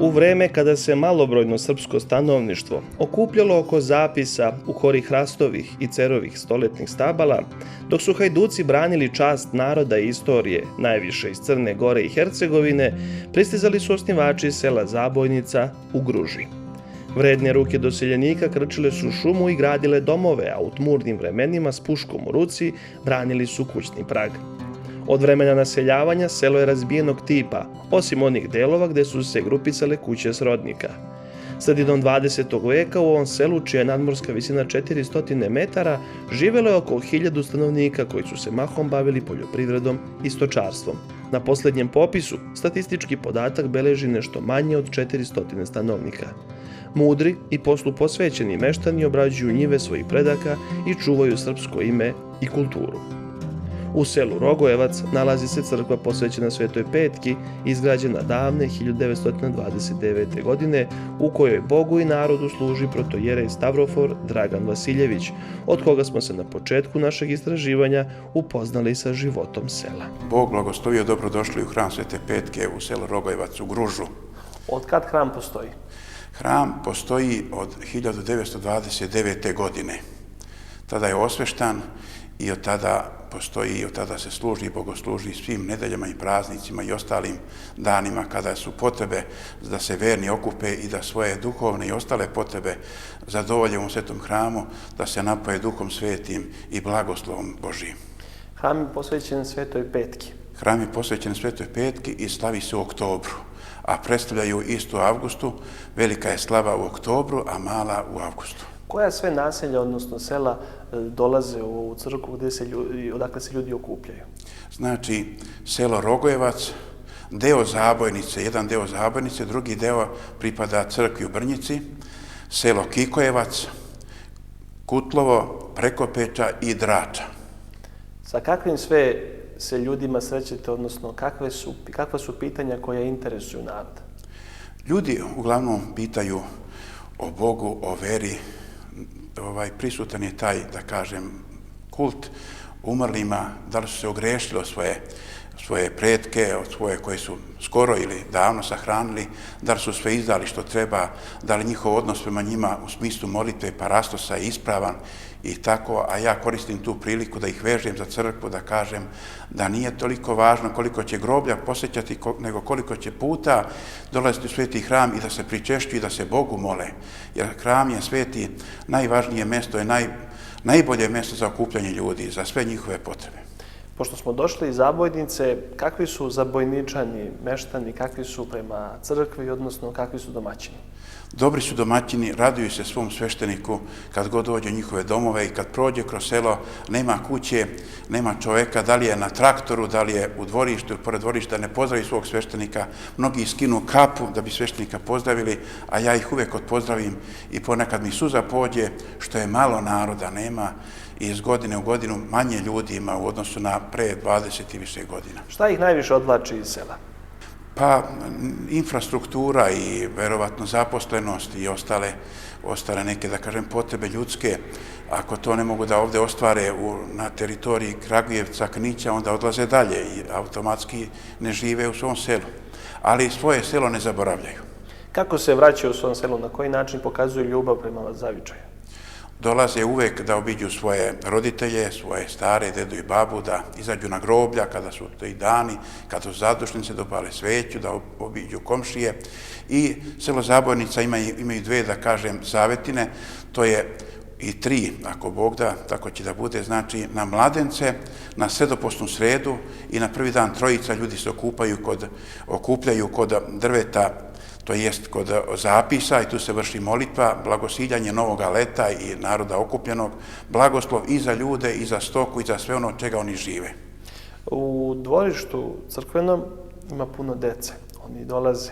U vreme kada se malobrojno srpsko stanovništvo okupljalo oko zapisa u kori hrastovih i cerovih stoletnih stabala, dok su hajduci branili čast naroda i istorije, najviše iz Crne Gore i Hercegovine, pristizali su osnivači sela Zabojnica u Gruži. Vredne ruke doseljenika krčile su šumu i gradile domove, a u tmurnim vremenima s puškom u ruci branili su kućni prag. Od vremena naseljavanja selo je razbijenog tipa, osim onih delova gde su se grupisale kuće srodnika. Sredinom 20. veka u ovom selu, čija je nadmorska visina 400 metara, živelo je oko 1000 stanovnika koji su se mahom bavili poljoprivredom i stočarstvom. Na posljednjem popisu statistički podatak beleži nešto manje od 400 stanovnika. Mudri i poslu posvećeni meštani obrađuju njive svojih predaka i čuvaju srpsko ime i kulturu. U selu Rogojevac nalazi se crkva posvećena Svetoj Petki, izgrađena davne 1929. godine, u kojoj Bogu i narodu služi protojerej Stavrofor Dragan Vasiljević, od koga smo se na početku našeg istraživanja upoznali sa životom sela. Bog blagoslovio, dobrodošli u hram Svete Petke u selu Rogojevac u Gružu. Od kad hram postoji? Hram postoji od 1929. godine. Tada je osveštan i od tada postoji i od tada se služi i bogosluži svim nedeljama i praznicima i ostalim danima kada su potrebe da se verni okupe i da svoje duhovne i ostale potrebe zadovolje u svetom hramu, da se napoje Duhom Svetim i blagoslovom Božijim. Hram je posvećen Svetoj Petki. Hram je posvećen Svetoj Petki i slavi se u oktobru, a predstavljaju istu avgustu. Velika je slava u oktobru, a mala u avgustu. Koja sve naselja, odnosno sela, dolaze u ovu crkvu odakle se ljudi okupljaju? Znači, selo Rogojevac, deo Zabojnice, jedan deo Zabojnice, drugi deo pripada crkvi u Brnjici, selo Kikojevac, Kutlovo, Prekopeča i Drača. Sa kakvim sve se ljudima srećete, odnosno kakva su pitanja koja interesuju narod? Ljudi uglavnom pitaju o Bogu, o veri. Prisutan je taj, da kažem, kult umrlima, da li su se ogrešili od svoje pretke, od svoje koje su skoro ili davno sahranili, da li su sve izdali što treba, da li njihov odnos prema njima u smislu molitve parastosa je ispravan i tako, a ja koristim tu priliku da ih vežem za crkvu, da kažem da nije toliko važno koliko će groblja posjećati, nego koliko će puta dolaziti u sveti hram i da se pričešću i da se Bogu mole. Jer hram je sveti, najvažnije mjesto, je najbolje mjesto za okupljanje ljudi, za sve njihove potrebe. Pošto smo došli iz Zabojnice, kakvi su zabojničani, meštani, kakvi su prema crkvi, odnosno kakvi su domaćini? Dobri su domaćini, raduju se svom svešteniku kad god dođe u njihove domove i kad prođe kroz selo, nema kuće, nema čoveka, da li je na traktoru, da li je u dvorištu ili pored dvorišta, ne pozdravi svog sveštenika. Mnogi skinu kapu da bi sveštenika pozdravili, a ja ih uvek odpozdravim i ponekad mi suza pođe što je malo naroda, nema i iz godine u godinu manje ljudi ima u odnosu na pre 20 i više godina. Šta ih najviše odvlači iz sela? Pa infrastruktura i verovatno zaposlenost i ostale neke, da kažem, potrebe ljudske. Ako to ne mogu da ovde ostvare na teritoriji Kragujevca, Knića, onda odlaze dalje i automatski ne žive u svom selu. Ali svoje selo ne zaboravljaju. Kako se vraćaju u svom selu? Na koji način pokazuju ljubav prema zavičaju? Dolaze uvek da obiđu svoje roditelje, svoje stare, dedu i babu, da izađu na groblja kada su to i dani, kada su zadušnice, da upale sveću, da obiđu komšije. I selo Zabojnica imaju dve, da kažem, zavetine, to je i tri, ako Bog da, tako će da bude, znači na Mladence, na Sredopostnu sredu i na prvi dan Trojica ljudi se okupljaju kod drveta, to jest kod zapisa i tu se vrši molitva, blagosiljanje novoga leta i naroda okupljenog, blagoslov i za ljude, i za stoku, i za sve ono od čega oni žive. U dvorištu crkvenom ima puno dece, oni dolaze.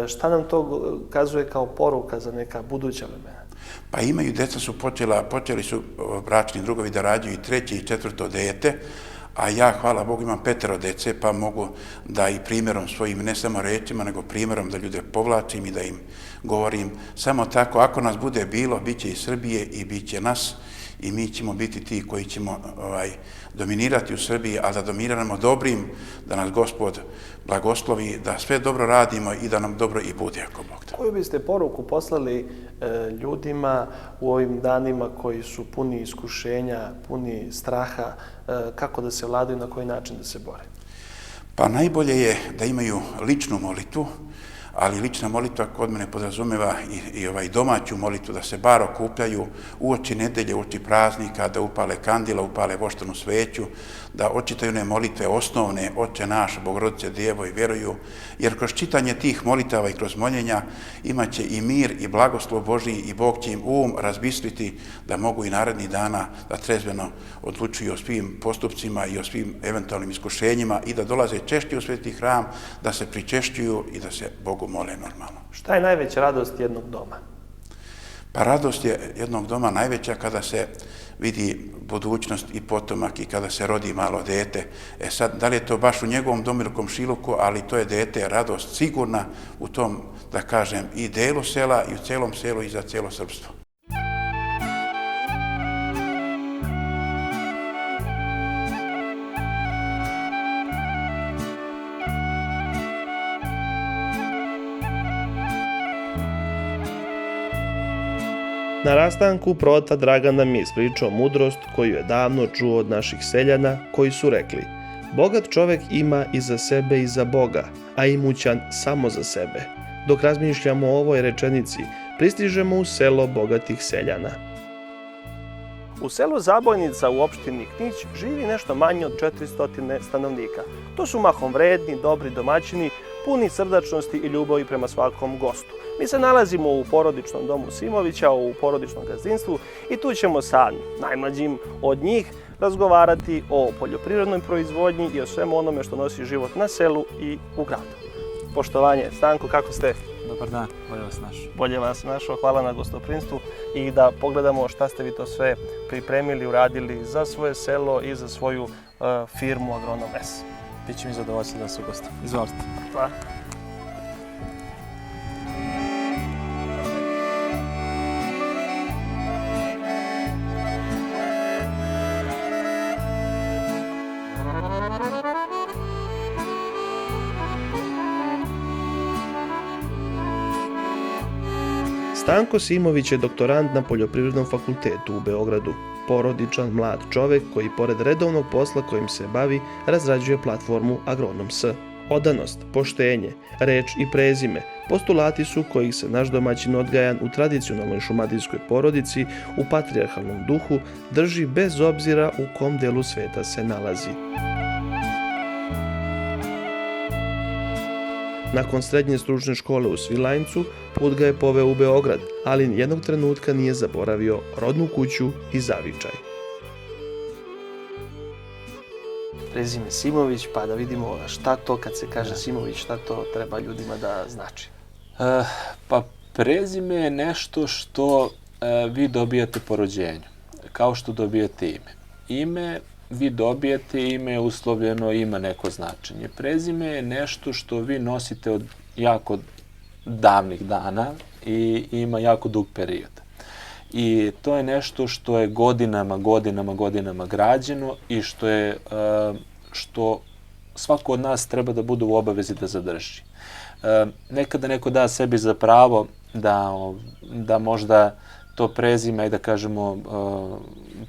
Šta nam to kazuje kao poruka za neka buduća vremena? Pa imaju, deca su počeli su bračni drugovi da rađaju i 3. i 4. dete, a ja, hvala Bogu, imam 5 dece, pa mogu da i primjerom svojim, ne samo rečima, nego primjerom da ljude povlačim i da im govorim samo tako, ako nas bude bilo, bit će i Srbije i bit će nas i mi ćemo biti ti koji ćemo dominirati u Srbiji, a da dominiramo dobrim, da nas Gospod blagoslovi, da sve dobro radimo i da nam dobro i bude, ako Bog da. Koju biste poruku poslali ljudima u ovim danima koji su puni iskušenja, puni straha, kako da se vladaju, na koji način da se bore? Pa najbolje je da imaju ličnu molitvu, ali lična molitva kod mene podrazumeva i domaću molitvu, da se bar okupljaju uoči nedelje, uoči praznika, da upale kandila, upale voštanu sveću, da očitaju one molitve osnovne, Oče naš, Bogorodice Djevo, i vjeruju, jer kroz čitanje tih molitava i kroz moljenja imaće i mir i blagoslov Božji i Bog će im razbistriti da mogu i narednih dana da trezveno odlučuju o svim postupcima i o svim eventualnim iskušenjima i da dolaze češće u sveti hram, da se pričešćuju i da se Bogu mole normalno. Šta je najveća radost jednog doma? Pa radost je jednog doma najveća kada se vidi budućnost i potomak i kada se rodi malo dete. Sad, da li je to baš u njegovom domu ili komšiluku, ali to je dete, radost sigurna u tom, da kažem, i delu sela i u celom selu i za celo srpstvo. Na rastanku prota Dragan nam je ispričao mudrost koju je davno čuo od naših seljana, koji su rekli: bogat čovek ima i za sebe i za Boga, a imućan samo za sebe. Dok razmišljamo o ovoj rečenici, pristižemo u selo bogatih seljana. U selu Zabojnica u opštini Knić živi nešto manje od 400 stanovnika. To su mahom vredni, dobri domaćini, puni srdačnosti i ljubavi prema svakom gostu. Mi se nalazimo u porodičnom domu Simovića, u porodičnom gazdinstvu, i tu ćemo sa najmlađim od njih razgovarati o poljoprivrednoj proizvodnji i o svemu onome što nosi život na selu i u gradu. Poštovanje, Stanko, kako ste? Dobar dan, bolje vas našao. Bolje vas našao, hvala na gostoprinstvu, i da pogledamo šta ste vi to sve pripremili, uradili za svoje selo i za svoju firmu Agronom S. Biće mi zadovoljstvo da se ugostim. Izvolite. Hvala. Stanko Simović je doktorant na Poljoprivrednom fakultetu u Beogradu. Porodičan, mlad čovek koji pored redovnog posla kojim se bavi, razrađuje platformu Agronom S. Odanost, poštenje, reč i prezime postulati su kojih se naš domaćin odgajan u tradicionalnoj šumadijskoj porodici u patrijarhalnom duhu drži bez obzira u kom delu sveta se nalazi. Nakon srednje stručne škole u Svilajncu, put ga je poveo u Beograd, ali nijednog trenutka nije zaboravio rodnu kuću i zavičaj. Prezime Simović, pa da vidimo šta to, kad se kaže Simović, šta to treba ljudima da znači. Pa prezime je nešto što vi dobijate po rođenju, kao što dobijate ime. Ime, vi dobijete ime uslovljeno, ima neko značenje. Prezime je nešto što vi nosite od jako davnih dana i ima jako dug period. I to je nešto što je godinama građeno i što svako od nas treba da bude u obavezi da zadrži. Nekada neko da sebi za pravo da možda to prezime, da kažemo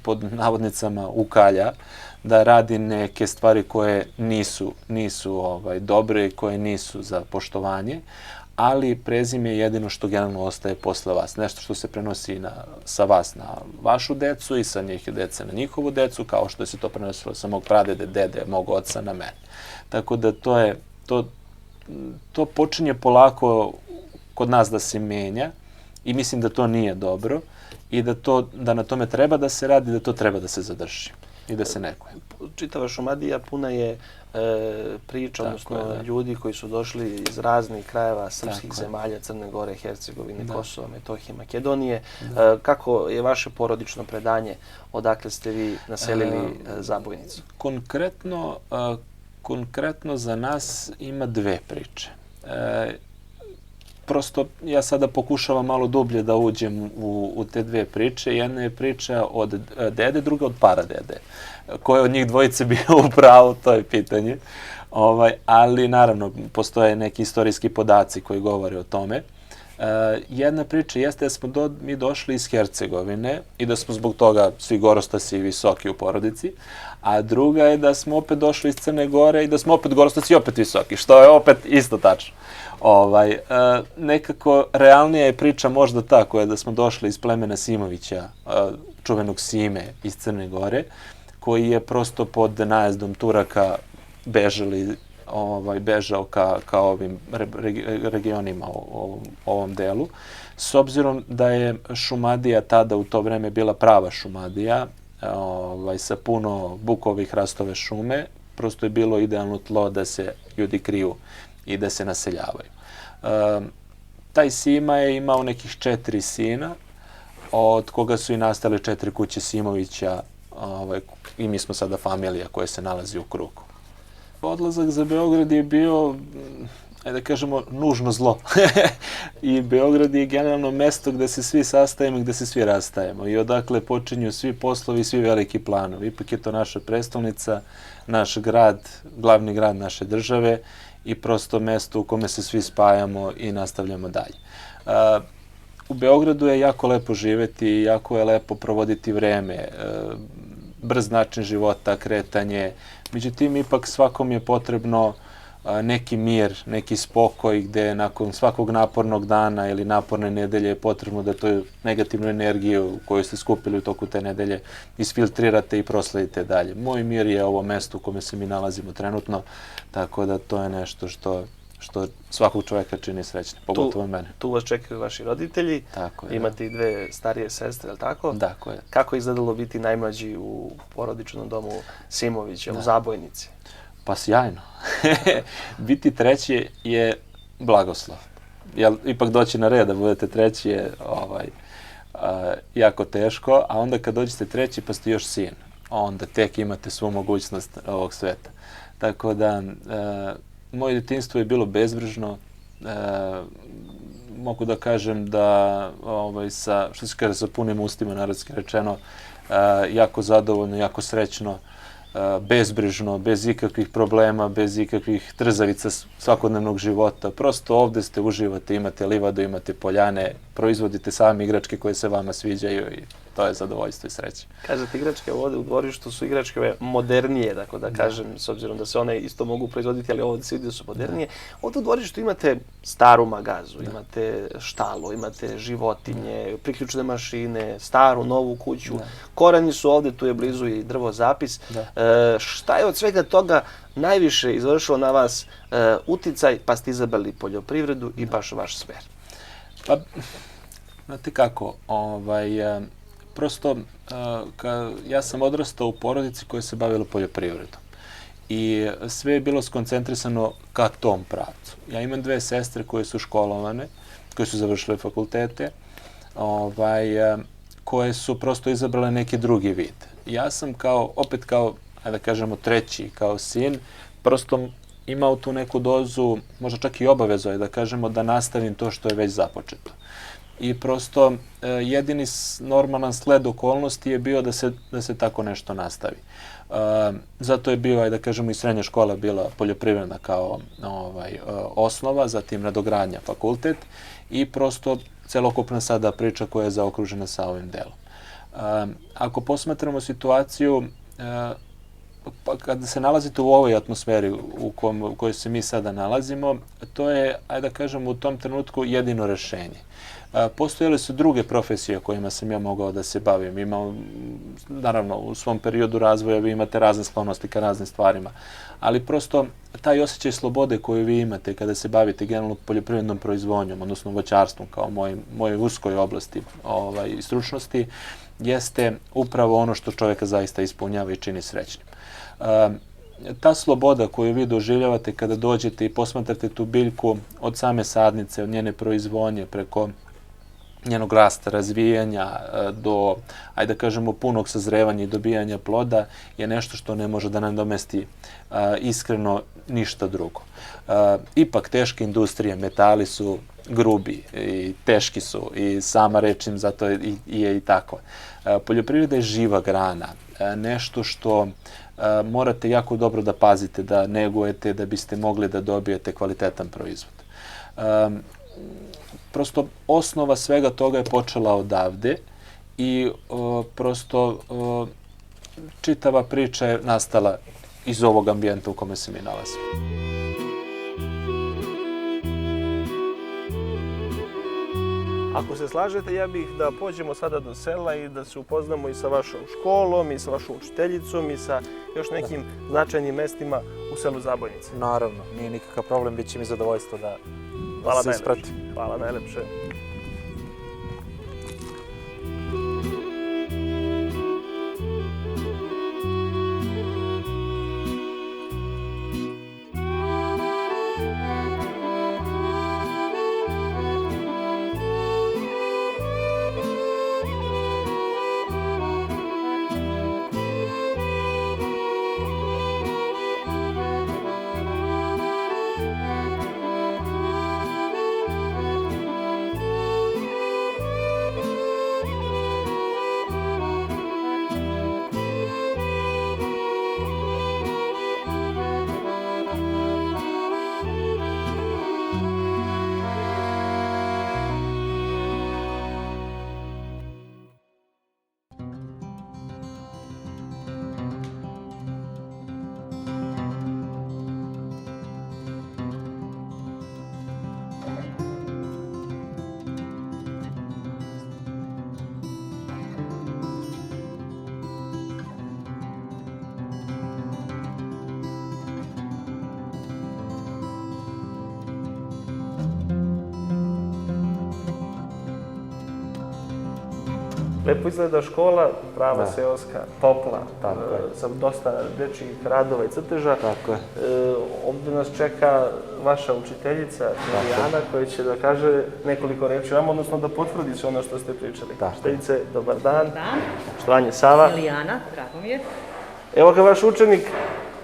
pod navodnicama ukalja, da radi neke stvari koje nisu dobre i koje nisu za poštovanje, ali prezime je jedino što generalno ostaje posle vas. Nešto što se prenosi sa vas na vašu decu i sa njih dece na njihovu decu, kao što se to prenosilo sa mog pradede, dede, mog oca na mene. Tako da to počinje polako kod nas da se menja i mislim da to nije dobro i da na tome treba da se radi, da to treba da se zadrži i da se neguje. Čitava Šumadija puna je priča, odnosno ljudi koji su došli iz raznih krajeva srpskih zemalja, Crne Gore, Hercegovine, Kosova, Metohije, Makedonije. Kako je vaše porodično predanje? Odakle ste vi naselili Zabojnicu? Konkretno za nas ima dve priče. prosto ja sada pokušavam malo dublje da uđem u te dve priče. Jedna je priča od dede, druga od paradede. Ko je od njih dvojice bio u pravu, to je pitanje. Ali naravno, postoje neki istorijski podaci koji govore o tome. Jedna priča jeste da smo mi došli iz Hercegovine i da smo zbog toga svi gorostasi i visoki u porodici, a druga je da smo opet došli iz Crne Gore i da smo opet gorostasi i opet visoki, što je opet isto tačno. Nekako realnija je priča možda ta koja je da smo došli iz plemena Simovića, čuvenog Sime iz Crne Gore, koji je prosto pod najezdom Turaka bežao ka ovim regionima u ovom delu. S obzirom da je Šumadija tada u to vreme bila prava Šumadija, sa puno bukovih hrastove šume, prosto je bilo idealno tlo da se ljudi kriju i da se naseljavaju. Taj Sima je imao nekih 4 sina, od koga su i nastale 4 kuće Simovića, i mi smo sada familija koja se nalazi u krugu. Odlazak za Beograd je bio, da kažemo, nužno zlo. I Beograd je generalno mesto gde se svi sastajemo i gde se svi rastajemo. I odakle počinju svi poslovi, svi veliki planovi. Ipak je to naša prestolnica, naš grad, glavni grad naše države i prosto mesto u kome se svi spajamo i nastavljamo dalje. U Beogradu je jako lepo živeti, jako je lepo provoditi vreme, brz način života, kretanje. Međutim, ipak svakom je potrebno neki mir, neki spokoj gde nakon svakog napornog dana ili naporne nedelje je potrebno da tu negativnu energiju koju ste skupili u toku te nedelje isfiltrirate i prosledite dalje. Moj mir je ovo mesto u kome se mi nalazimo trenutno, tako da to je nešto što svakog čoveka čini srećnim, pogotovo mene. Tu vas čekaju vaši roditelji, imate i 2 starije sestre, je li tako? Tako je. Kako je izgledalo biti najmlađi u porodičnom domu Simovića, u Zabojnici? Pa sjajno. Biti treći je blagoslov. Ipak doći na red da budete treći je jako teško, a onda kad dođete treći pa ste još sin, onda tek imate svu mogućnost ovog sveta. Tako da, moje djetinjstvo je bilo bezbrižno. Mogu da kažem da, što se kaže, sa punim ustima, narodski rečeno, jako zadovoljno, jako srećno, bezbrižno, bez ikakvih problema, bez ikakvih trzavica svakodnevnog života. Prosto ovde ste, uživate, imate livadu, imate poljane, proizvodite sami igračke koje se vama sviđaju i to je zadovoljstvo i sreće. Kažete, igračke ovde u dvorištu su igračke modernije, tako da kažem, s obzirom da se one isto mogu proizvoditi, ali ovdje se vidi da su modernije. Ovdje u dvorištu imate staru magazu, imate štalu, imate životinje, priključne mašine, staru, novu kuću. Koreni su ovdje, tu je blizu i drvozapis. Šta je od svega toga najviše izvršilo na vas uticaj, pa ste izabrali poljoprivredu i baš vaš smer? Pa, znate kako, prosto ja sam odrastao u porodici koja se bavila poljoprivredom i sve je bilo skoncentrisano ka tom pravcu. Ja imam 2 sestre koje su školovane, koje su završile fakultete, koje su prosto izabrale neki drugi vid. Ja sam opet kao, da kažemo, treći, kao sin, prosto imao tu neku dozu, možda čak i obavezo je da kažemo da nastavim to što je već započeto. I prosto jedini normalan sled okolnosti je bio da se tako nešto nastavi. Zato je bio, da kažemo, i srednja škola bila poljoprivredna kao osnova, zatim nadogradnja fakultet i prosto celokupna sada priča koja je zaokružena sa ovim delom. Ako posmatramo situaciju, kada se nalazite u ovoj atmosferi u kojoj se mi sada nalazimo, to je, da kažemo, u tom trenutku jedino rešenje. Postojale su druge profesije kojima sam ja mogao da se bavim. Naravno, u svom periodu razvoja vi imate razne sklonosti ka raznim stvarima, ali prosto taj osjećaj slobode koju vi imate kada se bavite generalno poljoprivrednom proizvodnjom, odnosno voćarstvom kao mojoj uskoj oblasti i stručnosti, jeste upravo ono što čovjeka zaista ispunjava i čini srećnim. Ta sloboda koju vi doživljavate kada dođete i posmatrate tu biljku od same sadnice, od njene proizvodnje preko njenog rasta, razvijanja do, ajde da kažemo, punog sazrevanja i dobijanja ploda je nešto što ne može da nadomesti iskreno ništa drugo. Ipak teške industrije, metali su grubi i teški su i sama reč im zato je i tako. Poljoprivreda je živa grana, nešto što morate jako dobro da pazite, da negujete, da biste mogli da dobijete kvalitetan proizvod. Prosto osnova svega toga je počela odavde i prosto čitava priča je nastala iz ovog ambijenta u kome se mi nalazimo. Ako se slažete, ja bih da pođemo sada do sela i da se upoznamo i sa vašom školom, i sa vašom učiteljicom, i sa još nekim značajnim mestima u selu Zabojnice. Naravno, nije nikakav problem, bit će mi zadovoljstvo da se ispratim. Hvala najlepše. Lepo izgleda škola, prava seoska, topla, sa dosta dečjih radova i crteža. Tako je. Ovdje nas čeka vaša učiteljica, Milijana, koja će da kaže nekoliko reči vam, odnosno da potvrdi sve ono što ste pričali. Učiteljice, dobar dan. Štovanje Sava. Milijana, drago mi je. Evo ga vaš učenik,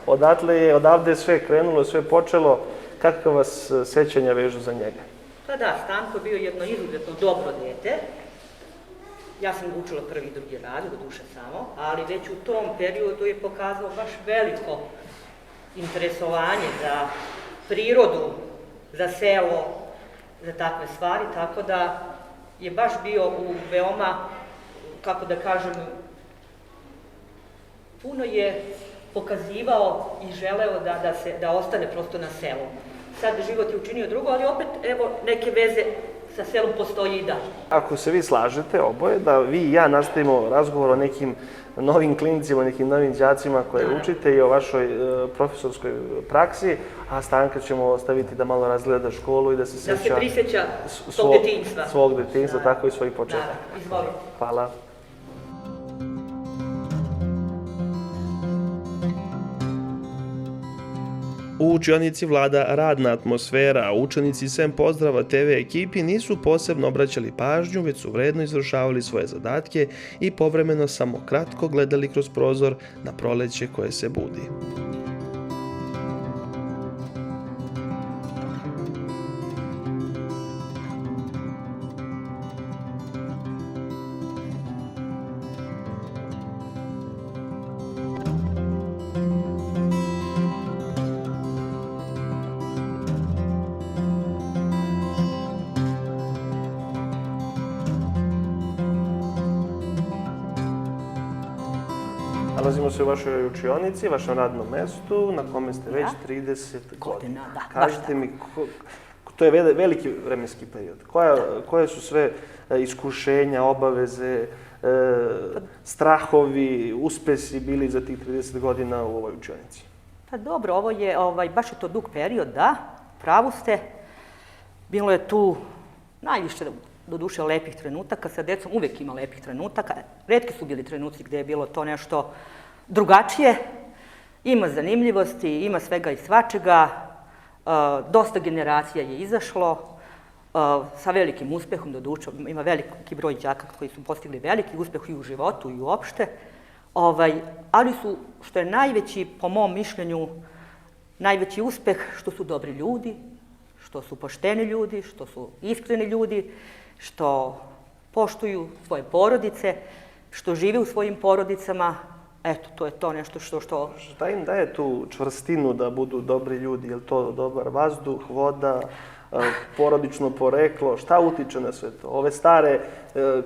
odavde je sve krenulo, sve počelo. Kakva vas sećanja vežu za njega? Pa da, Stanko je bio jedno izuzetno dobro dete. Ja sam učila prvi i drugi rad, do duše samo, ali već u tom periodu je pokazao baš veliko interesovanje za prirodu, za selo, za takve stvari, tako da je baš bio u veoma, kako da kažem, puno je pokazivao i želeo da ostane prosto na selu. Sad život je učinio drugo, ali opet, evo, neke veze sa selom postoji i dalje. Ako se vi slažete oboje, da vi i ja nastavimo razgovor o nekim novim klinicima, nekim novim đacima koje učite i o vašoj profesorskoj praksi, a Stanka ćemo ostaviti da malo razgleda školu i da se seća... Da se prisjeća svog detinjstva. Svog detinjstva, tako i svojih početaka. Da, izvolite. Hvala. U učionici vlada radna atmosfera, a učenici sem pozdrava TV ekipi nisu posebno obraćali pažnju, već su vredno izvršavali svoje zadatke i povremeno samo kratko gledali kroz prozor na proleće koje se budi. Nalazimo se u vašoj učionici, vašem radnom mestu, na kome ste već 30 godina. Kažite mi, to je veliki vremenski period. Koje su sve iskušenja, obaveze, strahovi, uspesi bili za tih 30 godina u ovoj učionici? Pa dobro, ovo je, baš je to dug period, da, pravu ste. Bilo je tu najviše, do duše, lepih trenutaka. Sa decom uvek ima lepih trenutaka. Retki su bili trenuci gde je bilo to nešto drugačije. Ima zanimljivosti, ima svega i svačega. Dosta generacija je izašlo. sa velikim uspehom, doduše, ima veliki broj đaka koji su postigli veliki uspeh i u životu i uopšte, ali su, što je najveći, po mom mišljenju, najveći uspeh što su dobri ljudi, što su pošteni ljudi, što su iskreni ljudi, što poštuju svoje porodice, što žive u svojim porodicama. Eto, to je to nešto što... Šta im daje tu čvrstinu da budu dobri ljudi? Je li to dobar vazduh, voda, porodično poreklo? Šta utiče na sve to? Ove stare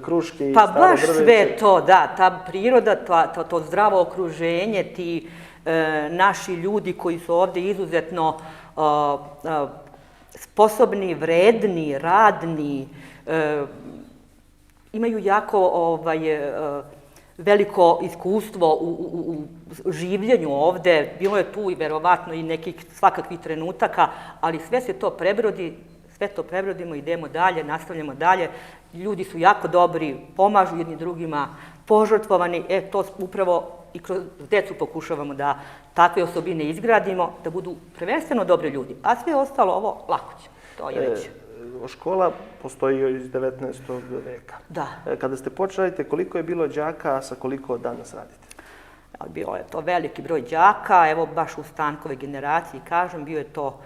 kruške i staro drveće? Pa baš sve to, da. Ta priroda, to zdravo okruženje, ti naši ljudi koji su ovde izuzetno sposobni, vredni, radni, imaju jako veliko iskustvo u življenju ovde. Bilo je tu i verovatno i nekih svakakvih trenutaka, ali sve se to prebrodi, sve to prebrodimo, idemo dalje, nastavljamo dalje. Ljudi su jako dobri, pomažu jedni drugima, požrtvovani. To upravo i kroz decu pokušavamo da takve osobine izgradimo, da budu prvenstveno dobri ljudi. A sve ostalo, ovo, lako će. To je već. Škola postoji iz 19. veka. Da. Kada ste počeli radite, koliko je bilo đaka, a sa koliko danas radite? Bilo je to veliki broj đaka, evo baš u Stankove generaciji, kažem, bio je to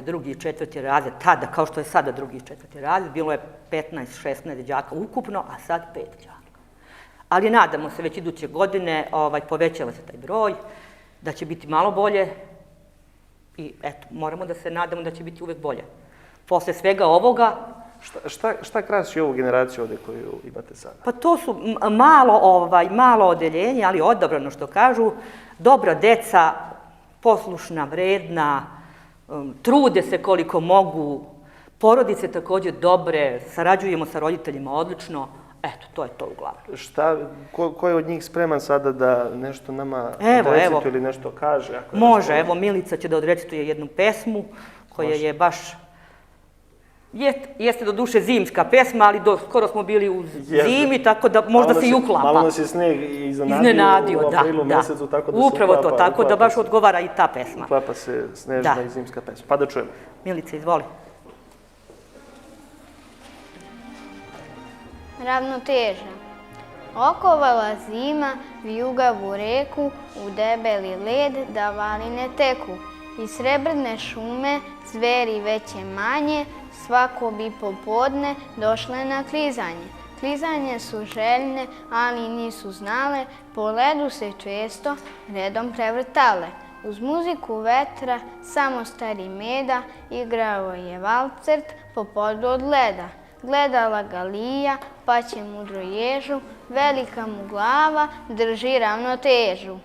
drugi i četvrti razred, tada, kao što je sada drugi i četvrti razred, bilo je 15-16 đaka ukupno, a sad 5 đaka. Ali nadamo se, već iduće godine povećava se taj broj, da će biti malo bolje i eto, moramo da se nadamo da će biti uvek bolje. Posle svega ovoga... Šta krasi ovu generaciju ovde koju imate sada? Pa to su malo odeljenje, ali odabrano što kažu, dobra deca, poslušna, vredna, trude se koliko mogu, porodice takođe dobre, sarađujemo sa roditeljima odlično. Eto, to je to uglavnom. Ko je od njih spreman sada da nešto nama odrecituje ili nešto kaže? Može, evo Milica će da odrecituje jednu pesmu koja je baš... Jeste do duše zimska pesma, ali skoro smo bili u zimi, tako da možda se i uklapa. Malo nas je sneg iznenadio u aprilu mesecu, tako da se uklapa. Upravo to, tako da baš odgovara i ta pesma. Uklapa se snežna i zimska pesma. Pa da čujemo. Milica, izvoli. Ravnoteža. Okovala zima, vijugavu reku, u debeli led da valine teku. Iz srebrne šume, zveri veće manje, svako bi popodne došle na klizanje. Klizanje su željne, ali nisu znale, po ledu se često redom prevrtale. Uz muziku vetra, samo stari meda, igrao je valcert po podu od leda. Gledala ga Lija, pa će mudro ježu, velika mu glava drži ravnotežu.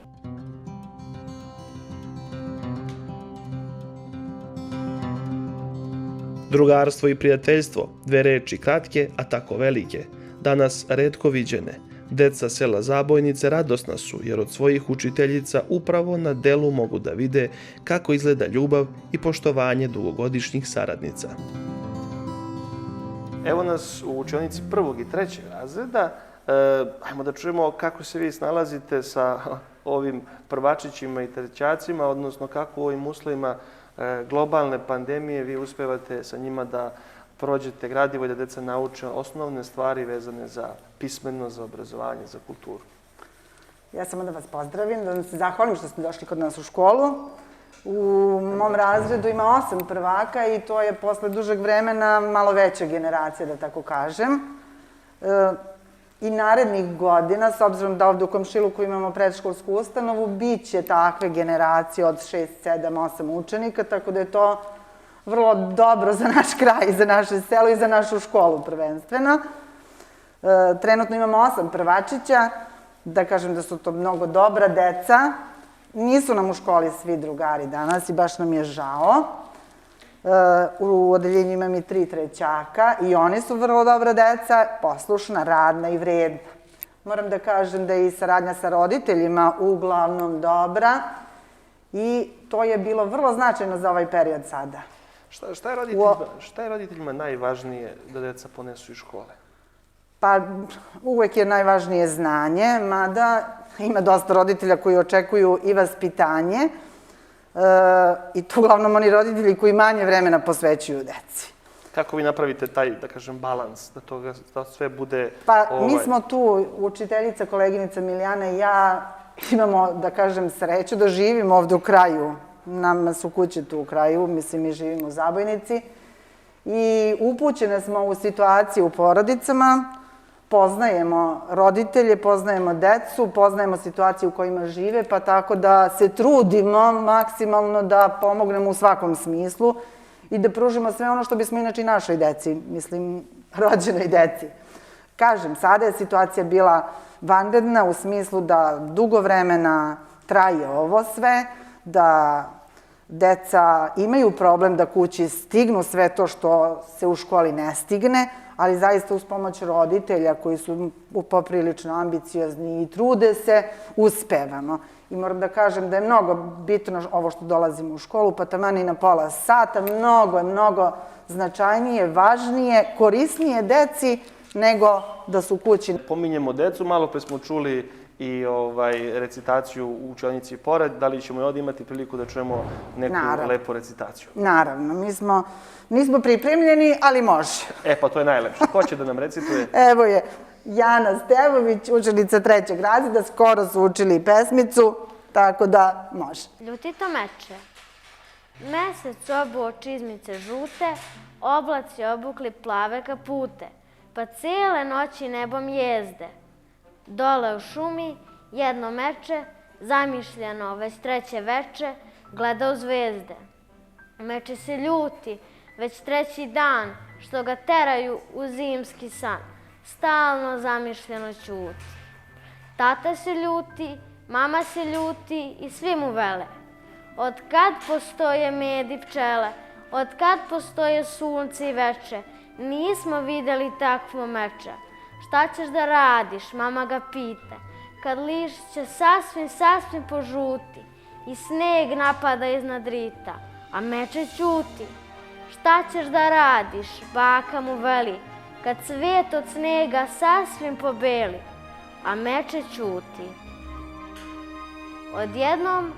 Drugarstvo i prijateljstvo, dve reči kratke, a tako velike, danas retko viđene. Deca sela Zabojnice radosna su, jer od svojih učiteljica upravo na delu mogu da vide kako izgleda ljubav i poštovanje dugogodišnjih saradnica. Evo nas u učionici 1. i 3. razreda. Ajmo da čujemo kako se vi snalazite sa ovim prvačićima i trećacima, odnosno kako u ovim uslovima globalne pandemije vi uspevate sa njima da prođete gradivo i da deca nauče osnovne stvari vezane za pismenost, za obrazovanje, za kulturu. Ja samo da vas pozdravim, da vam se zahvalim što ste došli kod nas u školu. U mom razredu ima 8 prvaka i to je posle dužeg vremena malo veća generacija, da tako kažem. I narednih godina, s obzirom da ovde u komšiluku imamo predškolsku ustanovu, bit će takve generacije od 6, 7, 8 učenika, tako da je to vrlo dobro za naš kraj, za naše selo i za našu školu prvenstveno. Trenutno imamo 8 prvačića, da kažem da su to mnogo dobra deca. Nisu nam u školi svi drugari danas i baš nam je žao. U odeljenju imam i 3 trećaka i oni su vrlo dobra deca, poslušna, radna i vredna. Moram da kažem da je i saradnja sa roditeljima uglavnom dobra i to je bilo vrlo značajno za ovaj period sada. Šta je roditeljima najvažnije da deca ponesu iz škole? Pa uvek je najvažnije znanje, mada ima dosta roditelja koji očekuju i vaspitanje, i to uglavnom oni roditelji koji manje vremena posvećuju deci. Kako vi napravite taj, da kažem, balans, da sve bude... Pa mi smo tu, učiteljica, koleginica Milijana i ja, imamo, da kažem, sreću da živimo ovde u kraju. Nama su kuće tu u kraju, mislim, mi živimo u Zabojnici. I upućene smo u situaciju u porodicama, poznajemo roditelje, poznajemo decu, poznajemo situaciju u kojima žive, pa tako da se trudimo maksimalno da pomognemo u svakom smislu i da pružimo sve ono što bismo inače i našoj deci, mislim, rođenoj deci. Kažem, sada je situacija bila vanredna u smislu da dugo vremena traje ovo sve, da deca imaju problem da kući stignu sve to što se u školi ne stigne, ali zaista uz pomoć roditelja koji su poprilično ambiciozni i trude se, uspevamo. I moram da kažem da je mnogo bitno ovo što dolazimo u školu, pa taman i na pola sata, mnogo značajnije, važnije, korisnije deci nego da su kući. Pominjemo decu, malo pre smo čuli i recitaciju u učionici pored. Da li ćemo i ovdje imati priliku da čujemo neku lepu recitaciju? Naravno, mi nismo pripremljeni, ali može. Pa to je najlepše. Ko će da nam recituje? Evo je Jana Stevović, učenica 3. razreda, skoro su učili pesmicu, tako da može. Ljutito meče, mesec obuo čizmice žute, oblaci obukli plave kapute, pa cijele noći nebom jezde. Dole u šumi jedno meče, zamišljeno već 3. veče, gleda u zvezde. Meče se ljuti, već 3. dan, što ga teraju u zimski san, stalno zamišljeno ćuti. Tata se ljuti, mama se ljuti i svi mu vele. Od kad postoje med i pčele, od kad postoje sunce i veče, nismo videli takvo meče. Šta ćeš da radiš, mama ga pita, kad lišće sasvim požuti i sneg napada iznad rita, a meče ćuti. Šta ćeš da radiš, baka mu veli, kad cvet od snega sasvim pobeli, a meče ćuti. Odjednom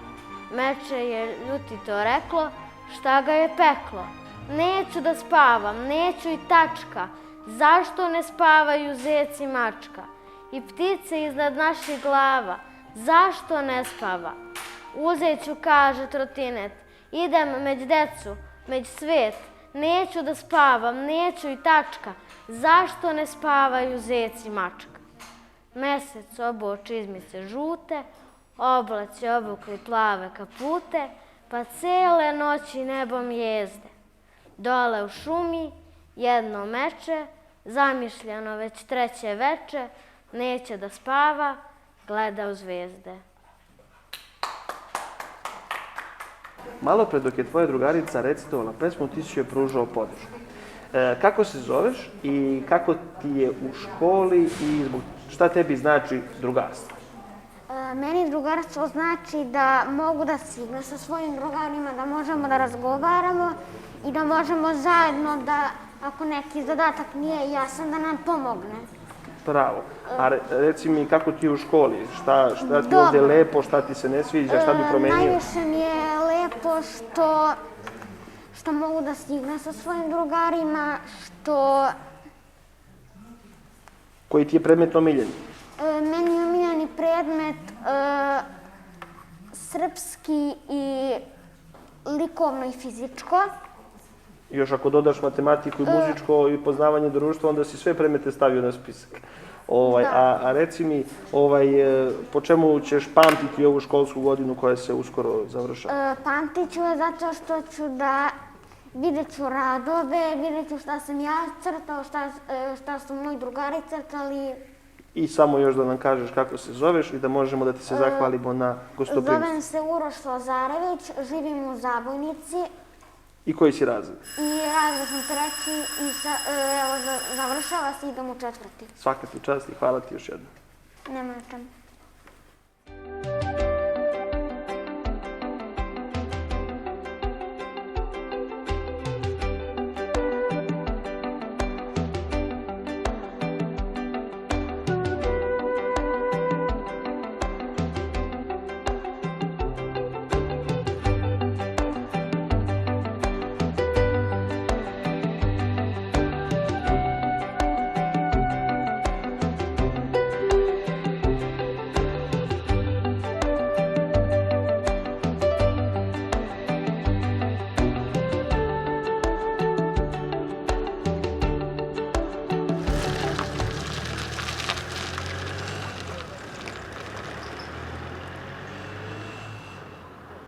meče je ljutito reklo, šta ga je peklo. Neću da spavam, neću i tačka, zašto ne spavaju zec i mačka? I ptice iznad naših glava, zašto ne spava? Uzet ću, kaže trotinet, idem među decu, među svet, neću da spavam, neću i tačka, zašto ne spavaju zec i mačka? Mesec obuo čizmice žute, oblaci obukli plave kapute, pa cele noći nebom jezde. Dole u šumi jedno meče, zamišljeno već 3. veče, neće da spava, gleda u zvezde. Malo pre dok je tvoja drugarica recitovala pesmu, ti si joj pružao podršku. Kako se zoveš i kako ti je u školi i šta tebi znači drugarstvo? Meni drugarstvo znači da mogu da stignem sa svojim drugarima, da možemo da razgovaramo i da možemo zajedno da, ako neki zadatak nije jasan, da nam pomogne. Bravo. A reci mi kako ti je u školi? Šta ti je ovdje lepo, šta ti se ne sviđa, šta bi promenio? Najviše mi je lepo što mogu da stignem sa svojim drugarima, što... Koji ti je predmet omiljeni? Meni je omiljeni predmet srpski i likovno i fizičko. Još ako dodaš matematiku i muzičko i poznavanje društva, onda si sve predmete stavio na spisak. A reci mi, po čemu ćeš pamtiti ovu školsku godinu koja se uskoro završava? Pamtit ću je zato što ću da vidjet ću radove, vidjet ću šta sam ja crtao, šta su moji drugari crtali. I samo još da nam kažeš kako se zoveš i da možemo da ti se zahvalimo na gostoprimstvu. Zovem se Uroš Lazarević, živim u Zabojnici. I koji si razred? I razred sam 3. i završava se, idem u 4. Svaka ti čast i hvala ti još jednom. Nema na čemu.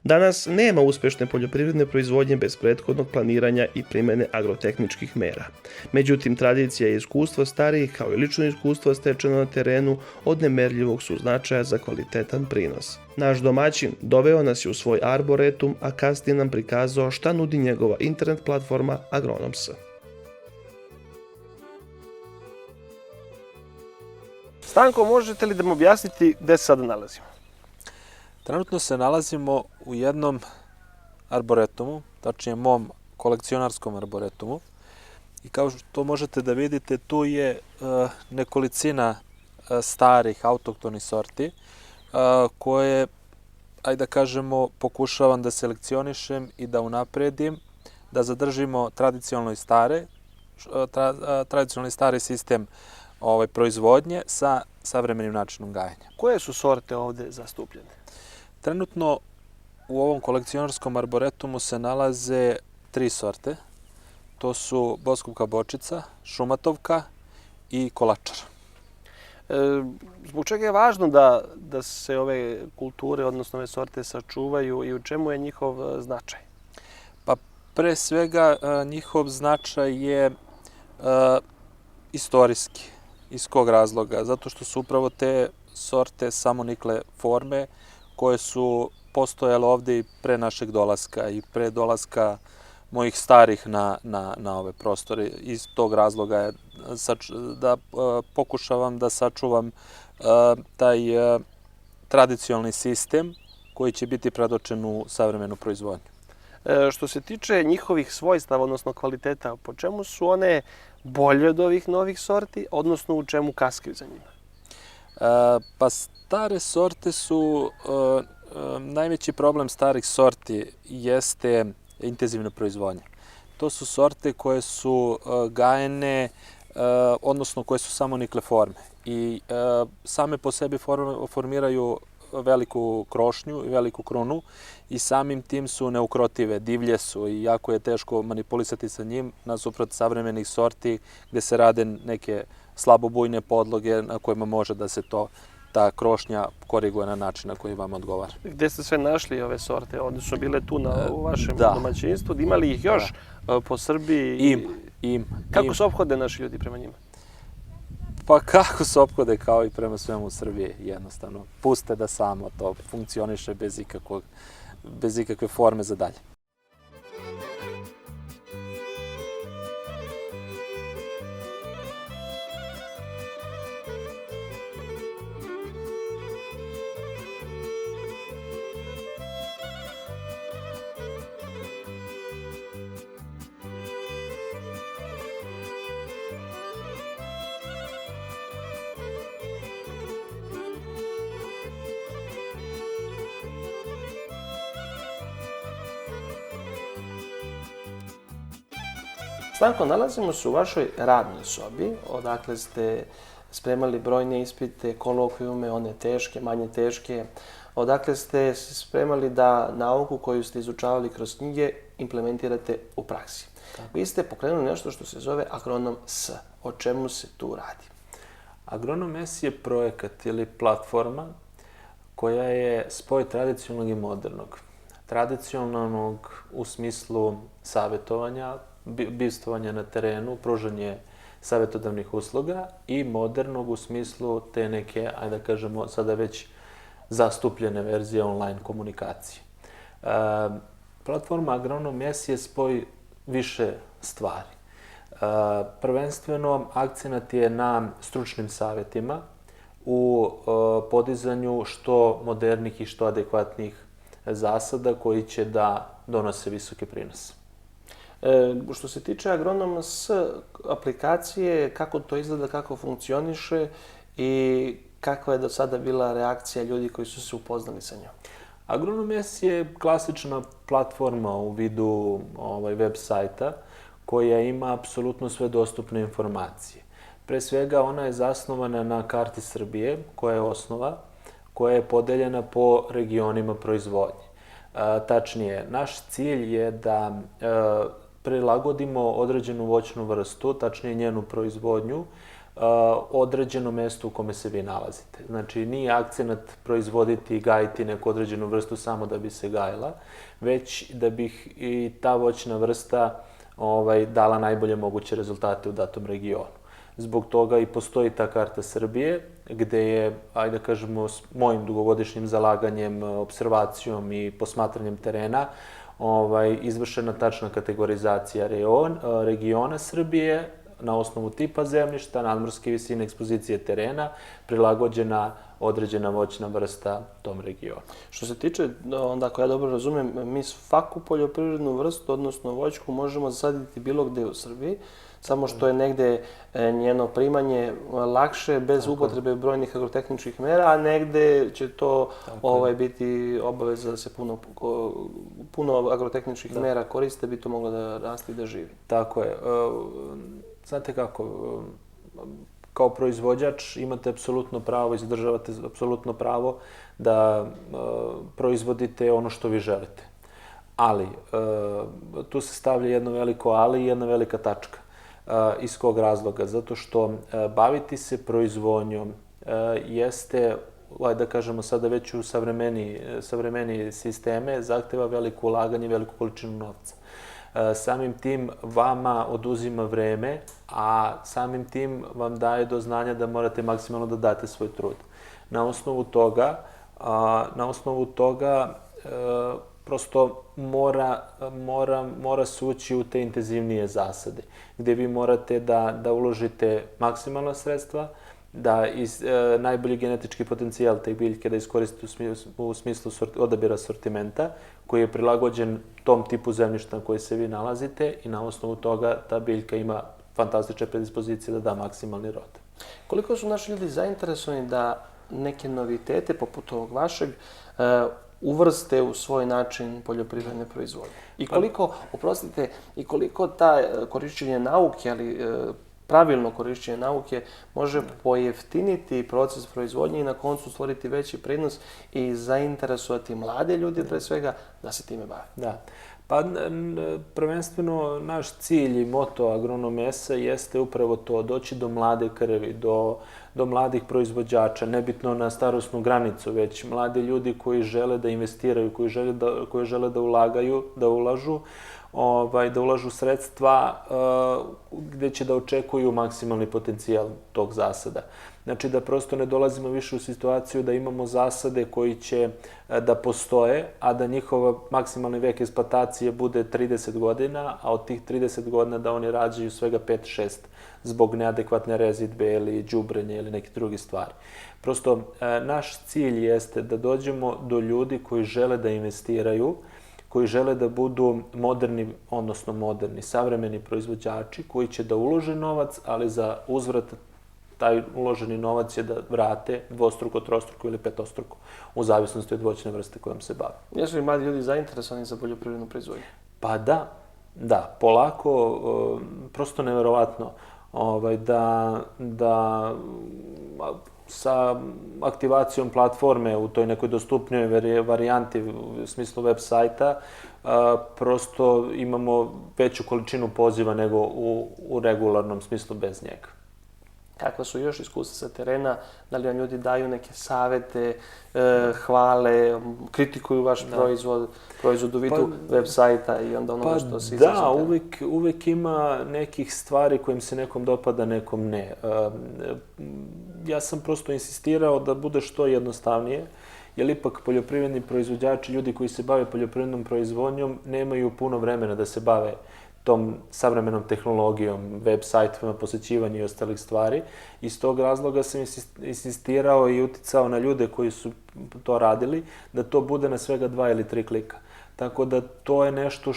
Danas nema uspešne poljoprivredne proizvodnje bez prethodnog planiranja i primene agrotehničkih mera. Međutim, tradicija i iskustvo starijih kao i lično iskustvo stečeno na terenu od nemerljivog su značaja za kvalitetan prinos. Naš domaćin doveo nas je u svoj arboretum, a kasnije nam prikazao šta nudi njegova internet platforma Agronom.s. Stanko, možete li da mi objasniti gde se sada nalazimo? Trenutno se nalazimo u jednom arboretumu, tačnije mom kolekcionarskom arboretumu. I kao što možete da vidite, tu je nekolicina starih autohtonih sorti koje, ajde da kažemo, pokušavam da selekcionišem i da unapredim, da zadržimo tradicionalni stari sistem proizvodnje sa savremenim načinom gajanja. Koje su sorte ovde zastupljene? Trenutno u ovom kolekcionarskom arboretumu se nalaze 3 sorte. To su boskupka bočica, šumatovka i kolačar. Zbog čega je važno da se ove kulture, odnosno ove sorte, sačuvaju i u čemu je njihov značaj? Pa pre svega njihov značaj je istorijski. Iz kog razloga? Zato što su upravo te sorte samonikle forme koje su postojale ovde i pre našeg dolaska i pre dolaska mojih starih na ove prostore. Iz tog razloga je da pokušavam da sačuvam taj tradicionalni sistem koji će biti predočen u savremenu proizvodnju. Što se tiče njihovih svojstava, odnosno kvaliteta, po čemu su one bolje od ovih novih sorti, odnosno u čemu kaskaju za njima? Pa stare sorte su, najveći problem starih sorti jeste intenzivna proizvodnja. To su sorte koje su gajene, odnosno koje su samonikle forme i same po sebi formiraju veliku krošnju i veliku krunu i samim tim su neukrotive, divlje su i jako je teško manipulisati sa njim nasuprot savremenih sorti gde se rade neke slabobujne podloge na kojima može da se ta krošnja koriguje na način na koji vam odgovara. Gde ste sve našli ove sorte? One su bile tu u vašem domaćinstvu? Ima li ih još po Srbiji? Ima. Kako se ophode naši ljudi prema njima? Pa kako se ophode kao i prema svemu u Srbiji, jednostavno. Puste da samo to funkcioniše bez ikakve forme za dalje. Stanko, nalazimo se u vašoj radnoj sobi, odakle ste spremali brojne ispite, kolokvijume, one teške, manje teške, odakle ste spremali da nauku koju ste izučavali kroz knjige implementirate u praksi. Vi ste pokrenuli nešto što se zove Agronom.s. O čemu se tu radi? Agronom.s je projekat ili platforma koja je spoj tradicionalnog i modernog. Tradicionalnog u smislu savjetovanja, bivstvovanja na terenu, pružanje savjetodavnih usluga i modernog u smislu te neke, ajde da kažemo, sada već zastupljene verzije online komunikacije. Platforma Agronom.s je spoj više stvari. Prvenstveno, akcenat je na stručnim savjetima u podizanju što modernih i što adekvatnih zasada koji će da donose visoke prinose. Što se tiče Agronom.s aplikacije, kako to izgleda, kako funkcioniše i kakva je do sada bila reakcija ljudi koji su se upoznali sa njom? Agronom.s je klasična platforma u vidu web sajta koja ima apsolutno sve dostupne informacije. Pre svega ona je zasnovana na karti Srbije, koja je osnova, koja je podeljena po regionima proizvodnje. Tačnije, naš cilj je da prilagodimo određenu voćnu vrstu, tačnije njenu proizvodnju, određeno mesto u kome se vi nalazite. Znači, nije akcenat proizvoditi i gajiti neku određenu vrstu samo da bi se gajila, već da bi i ta voćna vrsta dala najbolje moguće rezultate u datom regionu. Zbog toga i postoji ta karta Srbije, gde je, ajde da kažemo, s mojim dugogodišnjim zalaganjem, observacijom i posmatranjem terena, izvršena tačna kategorizacija regiona Srbije na osnovu tipa zemljišta, nadmorske visine, ekspozicije terena, prilagođena određena voćna vrsta tom regionu. Što se tiče, onda ako ja dobro razumem, mi svaku poljoprivrednu vrstu, odnosno voćku, možemo zasaditi bilo gde u Srbiji, samo što je negde njeno primanje lakše, bez upotrebe brojnih agrotehničkih mera, a negde će to biti obaveza da se puno agrotehničkih mera koriste, bi to moglo da raste i da živi. Tako je. Znate kako, kao proizvođač imate apsolutno pravo, izdržavate apsolutno pravo da proizvodite ono što vi želite. Ali, tu se stavlja jedno veliko ali i jedna velika tačka. Iz kog razloga? Zato što baviti se proizvodnjom jeste, da kažemo sada već u savremenije sisteme, zahteva veliko ulaganje i veliku količinu novca. Samim tim vama oduzima vreme, a samim tim vam daje do znanja da morate maksimalno da date svoj trud. Na osnovu toga prosto mora se ući u te intenzivnije zasade, gde vi morate da uložite maksimalna sredstva, da najbolji genetički potencijal te biljke da iskoristite u smislu odabira sortimenta, koji je prilagođen tom tipu zemljišta na kojoj se vi nalazite i na osnovu toga ta biljka ima fantastične predispozicije da da maksimalni rod. Koliko su naši ljudi zainteresovani da neke novitete, poput ovog vašeg, uvrste u svoj način poljoprivredne proizvodnje? I koliko ta korišćenje nauke, ali pravilno korišćenje nauke, može pojeftiniti proces proizvodnje i na koncu stvoriti veći prinos i zainteresovati mlade ljude, pre svega, da se time bave? Da. Pa, prvenstveno, naš cilj i moto Agronom S jeste upravo to, doći do mlade krvi, do mladih proizvođača, nebitno na starosnu granicu, već mladi ljudi koji žele da investiraju, koji žele da ulažu sredstva gde će da očekuju maksimalni potencijal tog zasada. Znači da prosto ne dolazimo više u situaciju da imamo zasade koji će da postoje, a da njihova maksimalni vek eksploatacije bude 30 godina, a od tih 30 godina da oni rađaju svega 5-6 zbog neadekvatne rezidbe ili đubrenja ili neke druge stvari. Prosto naš cilj jeste da dođemo do ljudi koji žele da investiraju, koji žele da budu moderni, savremeni proizvođači, koji će da ulože novac, ali za uzvrat taj uloženi novac će da vrate dvostruko, trostruko ili petostruko, u zavisnosti od voćne vrste kojom se bave. Jesu li mladi ljudi zainteresovani za poljoprivrednu proizvodnju? Pa da, polako, prosto neverovatno da sa aktivacijom platforme u toj nekoj dostupnijoj varijanti u smislu web sajta, prosto imamo veću količinu poziva nego u regularnom smislu bez njega. Kakva su još iskustva sa terena? Da li vam ljudi daju neke savete, hvale, kritikuju vaš proizvod u vidu web sajta i onda onoga što se izražate? Da, uvek ima nekih stvari kojim se nekom dopada, nekom ne. Ja sam prosto insistirao da bude što jednostavnije, jer ipak poljoprivredni proizvođači, ljudi koji se bave poljoprivrednom proizvodnjom, nemaju puno vremena da se bave tom savremenom tehnologijom, web sajtovima, posećivanja i ostalih stvari. Iz tog razloga sam insistirao i uticao na ljude koji su to radili, da to bude na svega 2 ili 3 klika. Tako da to je nešto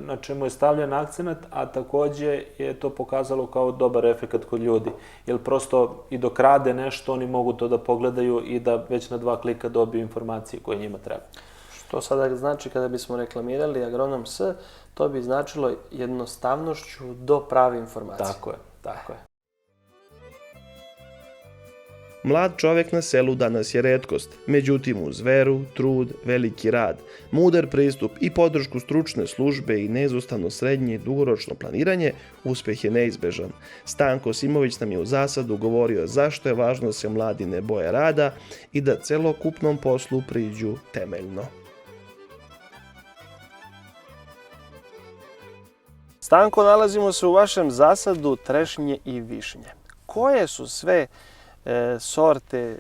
na čemu je stavljen akcenat, a takođe je to pokazalo kao dobar efekat kod ljudi. Jer prosto i dok rade nešto, oni mogu to da pogledaju i da već na 2 klika dobiju informacije koje njima treba. Što sada znači kada bismo reklamirali Agronom S, to bi značilo jednostavnošću do prave informacije. Tako je. Mlad čovek na selu danas je retkost, međutim uz veru, trud, veliki rad, mudar pristup i podršku stručne službe i neizostavno srednje i dugoročno planiranje, uspeh je neizbežan. Stanko Simović nam je u zasadu govorio zašto je važno da se mladi ne boje rada i da celokupnom poslu priđu temeljno. Stanko, nalazimo se u vašem zasadu trešnje i višnje. Koje su sve sorte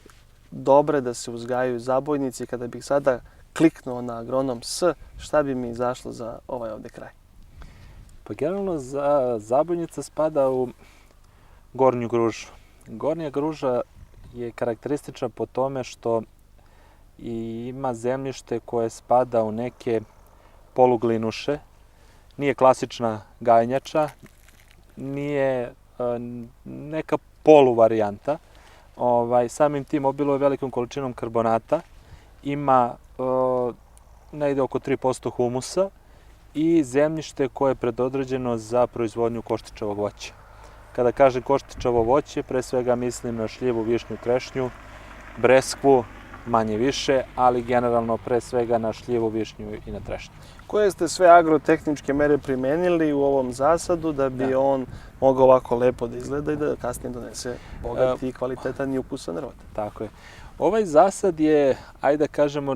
dobre da se uzgajaju zabojnici? Kada bih sada kliknuo na agronom S, šta bi mi izašlo za ovaj ovde kraj? Pa generalno zabojnica spada u gornju gružu. Gornja gruža je karakteristična po tome što ima zemljište koje spada u neke poluglinuše, nije klasična gajnjača, nije neka poluvarijanta. Samim tim obiluje velikom količinom karbonata, ima negde oko 3% humusa i zemljište koje je predodređeno za proizvodnju koštičavog voća. Kada kažem koštičavo voće, pre svega mislim na šljivu, višnju, trešnju, breskvu, manje više, ali generalno pre svega na šljivu, višnju i na trešnju. Koje ste sve agrotehničke mere primenili u ovom zasadu da bi on mogao ovako lepo da izgleda i da kasnije donese bogati i kvalitetan i ukusan rod? Tako je. Ovaj zasad je, ajde da kažemo,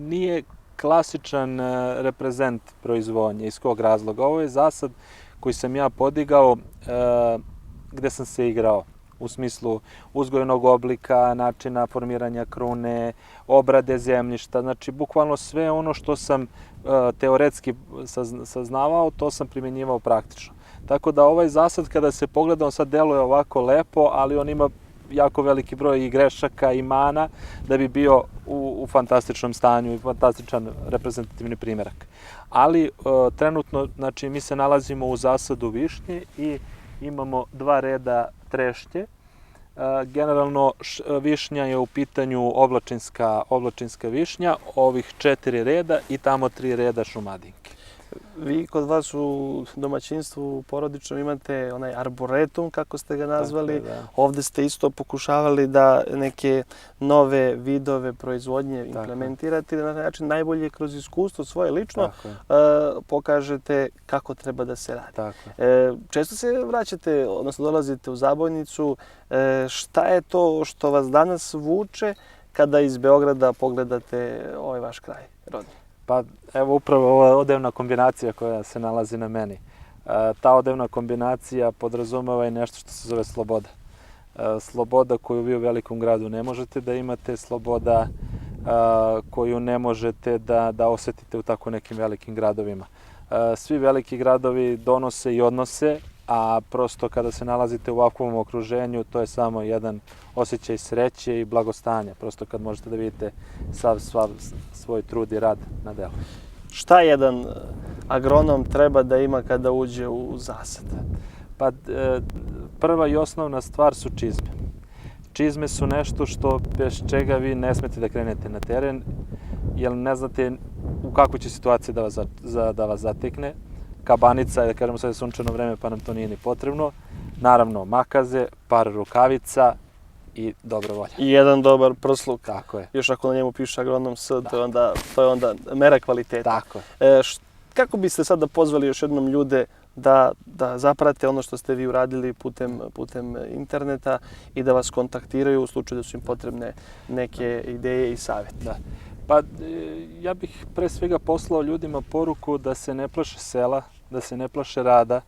nije klasičan reprezent proizvodnje. Iz kog razloga? Ovo je zasad koji sam ja podigao gde sam se igrao. U smislu uzgojenog oblika, načina formiranja krune, obrade zemljišta. Znači, bukvalno sve ono što sam teoretski saznavao, to sam primjenjivao praktično. Tako da ovaj zasad, kada se pogleda, on sad deluje ovako lepo, ali on ima jako veliki broj i grešaka i mana da bi bio u fantastičnom stanju i fantastičan reprezentativni primjerak. Ali trenutno, znači, mi se nalazimo u zasadu višnje i imamo 2 reda trešnje. Generalno višnja je u pitanju oblačinska višnja, ovih 4 reda i tamo 3 reda šumadinke. Vi kod vas u domaćinstvu porodičnom imate onaj arboretum, kako ste ga nazvali. Tako je, da. Ovde ste isto pokušavali da neke nove vidove proizvodnje implementirate i na taj način najbolje kroz iskustvo svoje lično pokažete kako treba da se radi. Tako. Često se vraćate, odnosno dolazite u Zabojnicu. Šta je to što vas danas vuče kada iz Beograda pogledate ovaj vaš kraj rodni? Pa evo upravo ova odevna kombinacija koja se nalazi na meni. Ta odevna kombinacija podrazumeva i nešto što se zove sloboda. Sloboda koju vi u velikom gradu ne možete da imate, sloboda koju ne možete da osetite u tako nekim velikim gradovima. Svi veliki gradovi donose i odnose, a prosto kada se nalazite u ovakvom okruženju, to je samo jedan osjećaj sreće i blagostanja. Prosto kad možete da vidite sav svoj trud i rad na delu. Šta jedan agronom treba da ima kada uđe u zasad? Pa prva i osnovna stvar su čizme. Čizme su nešto što bez čega vi ne smete da krenete na teren, jer ne znate u kakvoj će situaciji da vas zatekne. Kabanica, da kažemo sad je sunčano vreme pa nam to nije ni potrebno. Naravno makaze, par rukavica i dobra volja. I jedan dobar prsluk. Tako je. Još ako na njemu piše agronom S, to je onda mera kvaliteta. Tako je. Kako biste sada pozvali još jednom ljude da zaprate ono što ste vi uradili putem interneta i da vas kontaktiraju u slučaju da su im potrebne neke ideje i savjeti? Da. Pa ja bih pre svega poslao ljudima poruku da se ne plaše sela, da se ne plaše rada,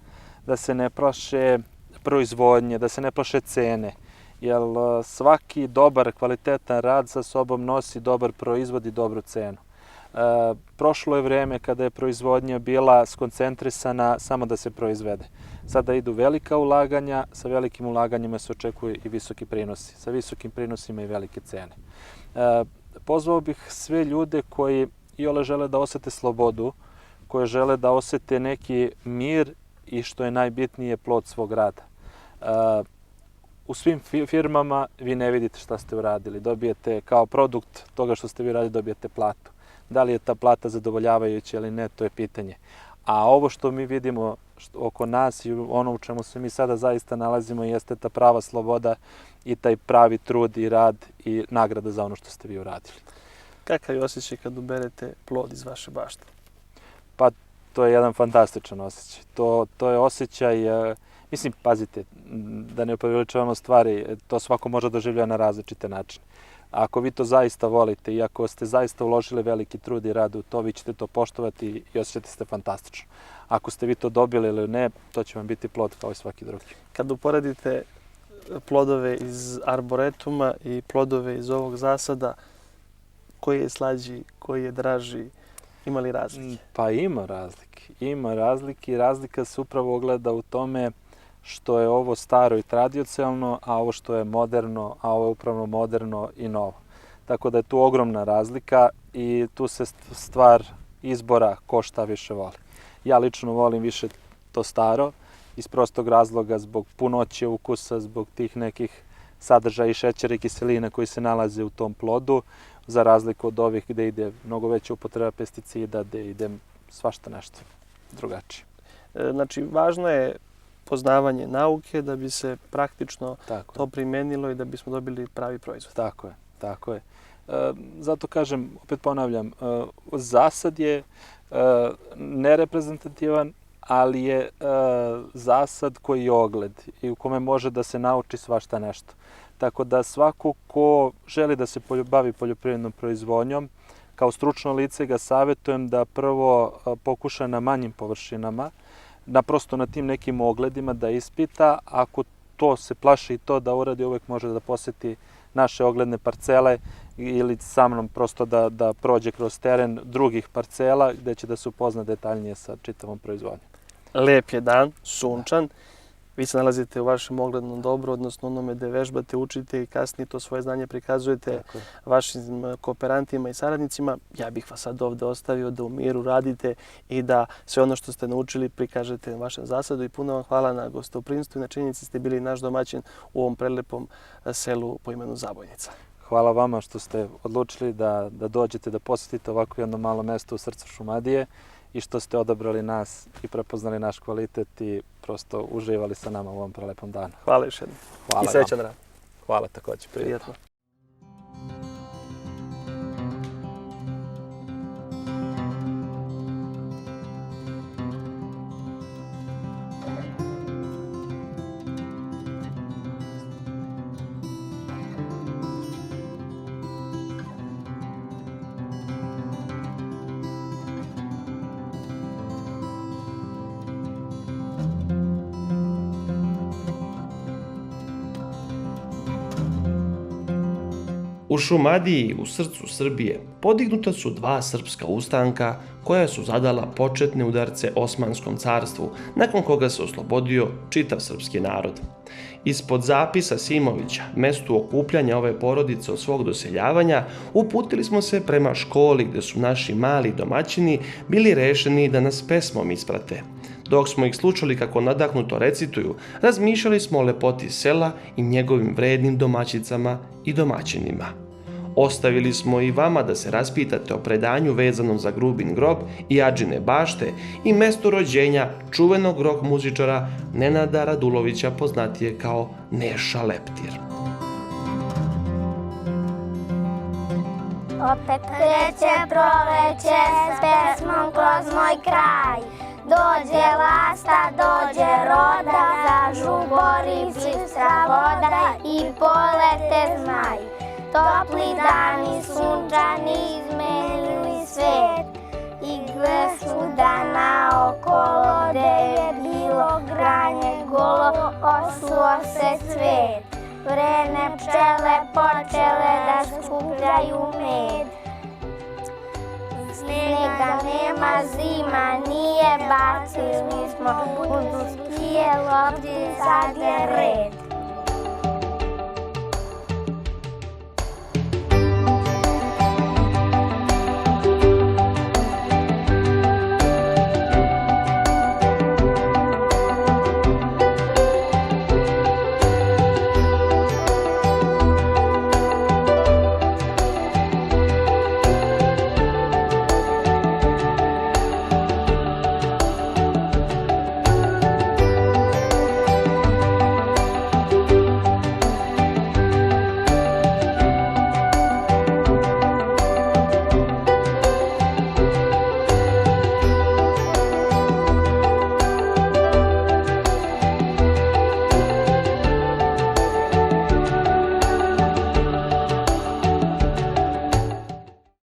da se ne plaše proizvodnje, da se ne plaše cene. Jer svaki dobar, kvalitetan rad sa sobom nosi dobar proizvod i dobru cenu. Prošlo je vreme kada je proizvodnja bila skoncentrisana samo da se proizvede. Sada idu velika ulaganja, sa velikim ulaganjima se očekuju i visoki prinosi, sa visokim prinosima i velike cene. Pozvao bih sve ljude koji iole žele da osete slobodu, koji žele da osete neki mir i što je najbitnije plod svog rada. U svim firmama vi ne vidite šta ste uradili, dobijete kao produkt toga što ste vi radili, dobijete platu. Da li je ta plata zadovoljavajuća ili ne, to je pitanje. A ovo što mi vidimo, oko nas i ono u čemu se mi sada zaista nalazimo jeste ta prava sloboda i taj pravi trud i rad i nagrada za ono što ste vi uradili. Kakav je osjećaj kad uberete plod iz vaše bašte? Pa to je jedan fantastičan osjećaj. To je osjećaj, mislim, pazite, da ne preuveličavamo stvari, to svako može doživljava na različite načine. Ako vi to zaista volite i ako ste zaista uložili veliki trud i rad u to, vi ćete to poštovati i osjećate se fantastično. Ako ste vi to dobili ili ne, to će vam biti plod kao i svaki drugi. Kad uporedite plodove iz arboretuma i plodove iz ovog zasada, koji je slađi, koji je draži, ima li razlike? Pa ima razlike. Ima razlike i razlika se upravo ogleda u tome što je ovo staro i tradicionalno, a ovo što je moderno, a ovo je upravo moderno i novo. Tako da je tu ogromna razlika i tu se stvar izbora ko šta više voli. Ja lično volim više to staro, iz prostog razloga zbog punoće ukusa, zbog tih nekih sadržaja i šećera i kiselina koji se nalaze u tom plodu, za razliku od ovih gde ide mnogo veća upotreba pesticida, gde ide svašta nešto drugačije. Znači, važno je poznavanje nauke da bi se praktično to primenilo i da bismo dobili pravi proizvod. Tako je. Zato kažem, opet ponavljam, zasad je nereprezentativan, ali je zasad koji je ogled i u kome može da se nauči svašta nešto. Tako da svako ko želi da se bavi poljoprivrednom proizvodnjom, kao stručno lice ga savjetujem da prvo pokuša na manjim površinama, naprosto na tim nekim ogledima da ispita. Ako to se plaši i to da uradi, uvek može da poseti naše ogledne parcele ili sa mnom prosto da prođe kroz teren drugih parcela gde će da se upozna detaljnije sa čitavom proizvodnjom. Lep je dan, sunčan. Vi se nalazite u vašem oglednom dobru, odnosno onome gde vežbate, učite i kasnije to svoje znanje prikazujete vašim kooperantima i saradnicima. Ja bih vas sad ovde ostavio da u miru radite i da sve ono što ste naučili prikažete na vašem zasadu i puno vam hvala na gostoprimstvu i na činjenici ste bili naš domaćin u ovom prelepom selu po imenu Zabojnica. Hvala vama što ste odlučili da dođete da posetite ovako jedno malo mesto u srcu Šumadije i što ste odabrali nas i prepoznali naš kvalitet i prosto uživali sa nama u ovom prelepom danu. Hvala još jednom. Hvala i srećan rad. Hvala također. Prijetno. U Šumadiji, u srcu Srbije, podignuta su dva srpska ustanka koja su zadala početne udarce Osmanskom carstvu, nakon koga se oslobodio čitav srpski narod. Ispod zapisa Simovića, mestu okupljanja ove porodice od svog doseljavanja, uputili smo se prema školi gde su naši mali domaćini bili rešeni da nas pesmom isprate. Dok smo ih slušali kako nadahnuto recituju, razmišljali smo o lepoti sela i njegovim vrednim domaćicama i domaćinima. Ostavili smo i vama da se raspitate o predanju vezanom za Grubin grob i Adžine bašte i mesto rođenja čuvenog rok muzičara Nenada Radulovića, poznatije kao Neša Leptir. Opet kreće proleće s pesmom kroz moj kraj. Dođe lasta, dođe roda, zažu borici voda i polete zmaj. Topli dani sunčani izmenili svet i gle svuda naokolo gde je bilo granje golo, osuo se cvet. Vrene pčele počele da skupljaju med. Snega nema, zima nije, bacili smo buduskije lopti, sad je red.